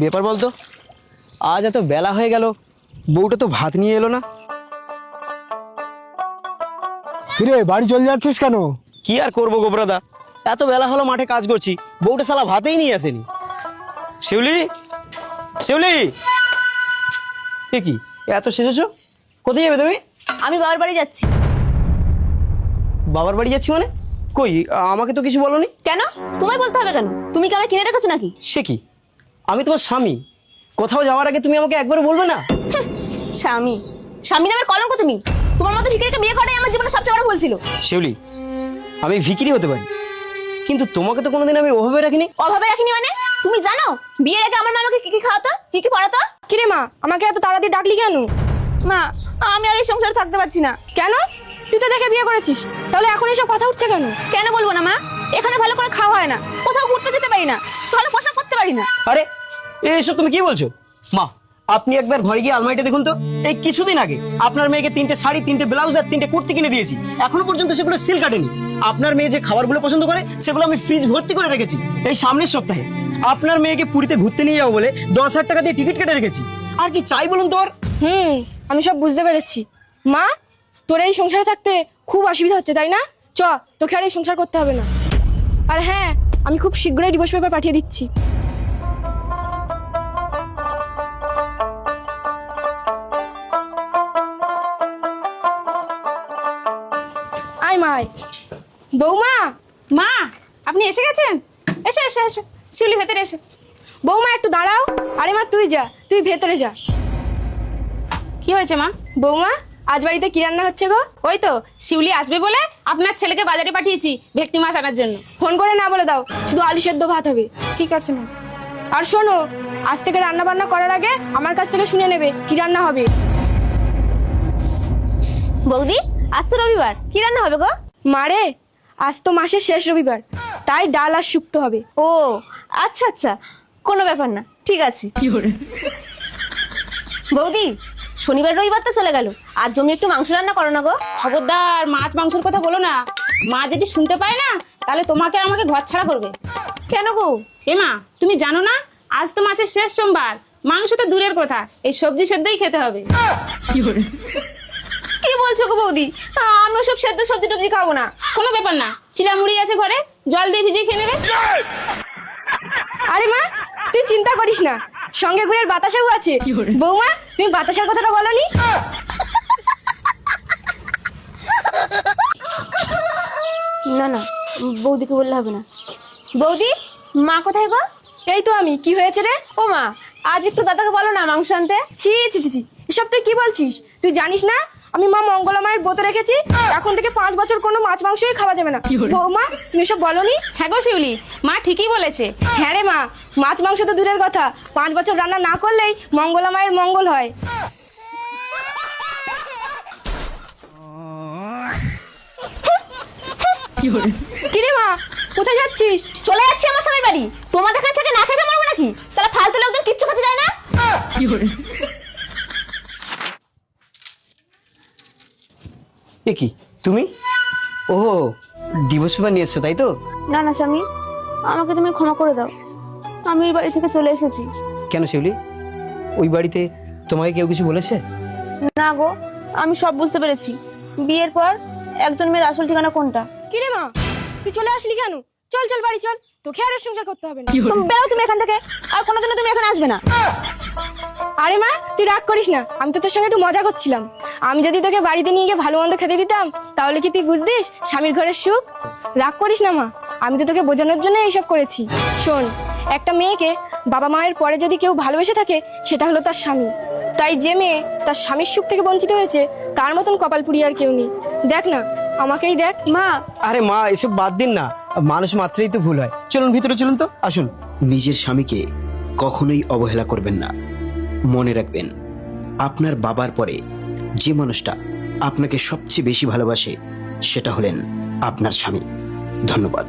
ব্যাপার বলতো, আজ এত বেলা হয়ে গেল, বউটা তো ভাত নিয়ে এলো না। কিরে বাড়ি চলে যাচ্ছিস কেন? কি আর করবো গোবরাদা, এত বেলা হলো, মাঠে কাজ করছি, বউটা শালা ভাতেই নিয়ে আসেনি। শিউলি, শিউলি, এ কি এত সেজেছো? কোথায় যাবে তুমি? আমি বাবার বাড়ি যাচ্ছি। বাবার বাড়ি যাচ্ছি মানে? কই, আমাকে তো কিছু বলোনি। কেন? তোমায় বলতে হবে কেন? তুমি কি আমায় কিনে রেখেছো নাকি? সে কি, আমি তোমার স্বামী, কোথাও যাওয়ার আগে তুমি আমাকে একবারও বলবে না? স্বামী? স্বামী নামের কলঙ্ক তুমি। তোমার মতো ভিখারিকে বিয়ে করাই আমার জীবনে সবচেয়ে বড় ভুল ছিল। শিউলি, আমি ভিখিরি হতে পারি, কিন্তু তোমাকে তো কোনোদিন আমি ওভাবে রাখিনি। অভাবে রাখিনি মানে? তুমি জানো বিয়ের আগে আমার মা আমাকে কি কি খাওয়াতো, কি কি পড়াতো? কিরে মা, আমাকে এত তাড়াতাড়ি ডাকলি কেন? মা, আমি আর এই সংসারে থাকতে পারছি না। কেন? তুই তো দেখে বিয়ে করেছিস, তাহলে এখন এসব কথা উঠছে কেন? কেন বলবো না মা? এখানে ভালো করে খাওয়া হয় না, কোথাও ঘুরতে যেতে পারি না, ভালো পোশাক পরতে পারি না। আরে এইসব তুমি কি বলছো? মা, আপনি একবার ঘরে গিয়ে আলমারিটা দেখুন তো। এই কিছুদিন আগে আপনার মেয়েকে 3টে শাড়ি, 3টে ব্লাউজ আর 3টে কুর্তি কিনে দিয়েছি, এখনো পর্যন্ত সেগুলো সিল কাটেনি। আপনার মেয়ে যে খাবারগুলো পছন্দ করে সেগুলো আমি ফ্রিজ ভর্তি করে রেখেছি। এই সামনের সপ্তাহে আপনার মেয়েকে পুরীতে ঘুরতে নিয়ে যাবো বলে 10,000 টাকা দিয়ে টিকিট কেটে রেখেছি। আর কি চাই বলুন তোর? আমি সব বুঝতে পেরেছি। মা, তোর এই সংসারে থাকতে খুব অসুবিধা হচ্ছে তাই না? চ, তোকে আর এই সংসার করতে হবে না। আর হ্যাঁ, আমি খুব শীঘ্রই ডিভোর্স পেপার পাঠিয়ে দিচ্ছি। আয় মাই। বৌমা, মা, আপনি এসে গেছেন? এসে এসে এসে শিউলি, ভেতরে এসে। বৌমা একটু দাঁড়াও। আরে মা, তুই যা, তুই ভেতরে যা। কি হয়েছে মা? বৌমা, আজ বাড়িতে কি রান্না হচ্ছে গো? ওই তো শিউলি আসবে বলে আপনার ছেলেকে বাজারে পাঠিয়েছি ভেটকি মাছ আনার জন্য। ফোন করে না বলে দাও, শুধু আলু সেদ্ধ ভাত হবে। ঠিক আছে মা। আর শোনো, আজ থেকে রান্না বান্না করার আগে আমার কাছ থেকে শুনে নেবে কি রান্না হবে। বৌদি, আজ তো রবিবার, কি রান্না হবে গো? মারে, আজ তো মাসের শেষ রবিবার, তাই ডাল আর শুক্তো হবে। ও আচ্ছা আচ্ছা, কোনো ব্যাপার না, ঠিক আছে। বৌদি, শনিবার রবিবার তো চলে গেল, আজ জমি একটু মাংস রান্না করো না গো। খবরদার মাছ মাংসের কথা বলো না, মা যদি শুনতে পায় না তাহলে তোমাকে আর আমাকে ঘর ছাড়া করবে। কেন গো? মা, তুমি জানো না আজ তো মাসের শেষ সোমবার, মাংস তো দূরের কথা, এই সবজি সেদ্ধই খেতে হবে। কি বলছো গো বৌদি? আমি ওসব সেদ্ধ সবজি টবজি খাবো না। কোনো ব্যাপার না, চিলা মুড়ি আছে ঘরে, জল দিয়ে ভিজিয়ে খেয়ে নেবে। আরে মা, তুই চিন্তা করিস না, সঙ্গে গুড়ের বাতাসাও আছে। বৌমা, তুমি বাতাসার কথাটা বলনি? না না, বৌদিকে বললে হবে না। বৌদি, মা কোথায় গো? এই তো আমি। কি হয়েছে রে? ও মা, আজ একটু দাদাকে বলো না মাংস আনতে। ছি ছি ছি ছি, এসব তুই কি বলছিস? তুই জানিস না আমি মা মঙ্গলা মায়ের ব্রত রেখেছি, এখন থেকে 5 বছর কোনো মাছ মাংসই খাওয়া যাবে না। বৌমা, তুমি সব বলনি? হ্যাঁ গো শিউলি, মা ঠিকই বলেছে। হ্যাঁ রে মা, মাছ মাংস তো দূরের কথা, 5 বছর রান্না না করলেই মঙ্গলা মায়ের মঙ্গল হয়। কি রে মা, কোথায় যাচ্ছিস? চলে যাচ্ছি আমার স্বামীর বাড়ি। তোমাদের এখানে থেকে না খেতে পারবো নাকি? সালা ফালতু লোকজন কিচ্ছু খেতে যায় না। এ কি তুমি? ও, ডিভোর্স পেপার নিয়ে এসছো তাই তো? না না স্বামী, আমাকে তুমি ক্ষমা করে দাও, আমি এই বাড়ি থেকে চলে এসেছি। কেন শিউলি, ওই বাড়িতে তোমাকে কেউ কিছু বলেছে? না গো, আমি সব বুঝতে পেরেছি। বিয়ের পর একজন মেয়ের আসল ঠিকানা কোনটা। কি রে মা, তুই চলে আসলি কেন? চল চল বাড়ি চল, তোকে আর এর সংসার করতে হবে না। বেরো তুমি এখান থেকে, আর কোনোদিনও তুমি এখানে আসবে না। আরে মা, তুই রাগ করিস না, আমি তো তোর সঙ্গে একটু মজা করছিলাম। আমি যদি তোকে বাড়িতে নিয়ে গিয়ে ভালো মন্দ খেতে দিতাম, তাহলে কি তুই বুঝতিস স্বামীর ঘরের সুখ? রাগ করিস না মা, আমি তো তোকে বোঝানোর জন্য এইসব করেছি। শোন, একটা মেয়েকে বাবা মায়ের পরে যদি কেউ ভালোবেসে থাকে, সেটা হলো তার স্বামী। তাই যে মেয়ে তার স্বামীর সুখ থেকে বঞ্চিত হয়েছে, তার মতন কপাল পুড়ি আর কেউ নেই। দেখ না, আমাকেই দেখ। মা, আরে মা, এসব বাদ দিন না, মানুষ মাত্রই তো ভুল হয়। চলুন ভিতরে, চলুন তো, আসুন। নিজের স্বামীকে কখনোই অবহেলা করবেন না। মনে রাখবেন, আপনার বাবার পরে যে মানুষটা আপনাকে সবচেয়ে বেশি ভালোবাসে, সেটা হলেন আপনার স্বামী। ধন্যবাদ।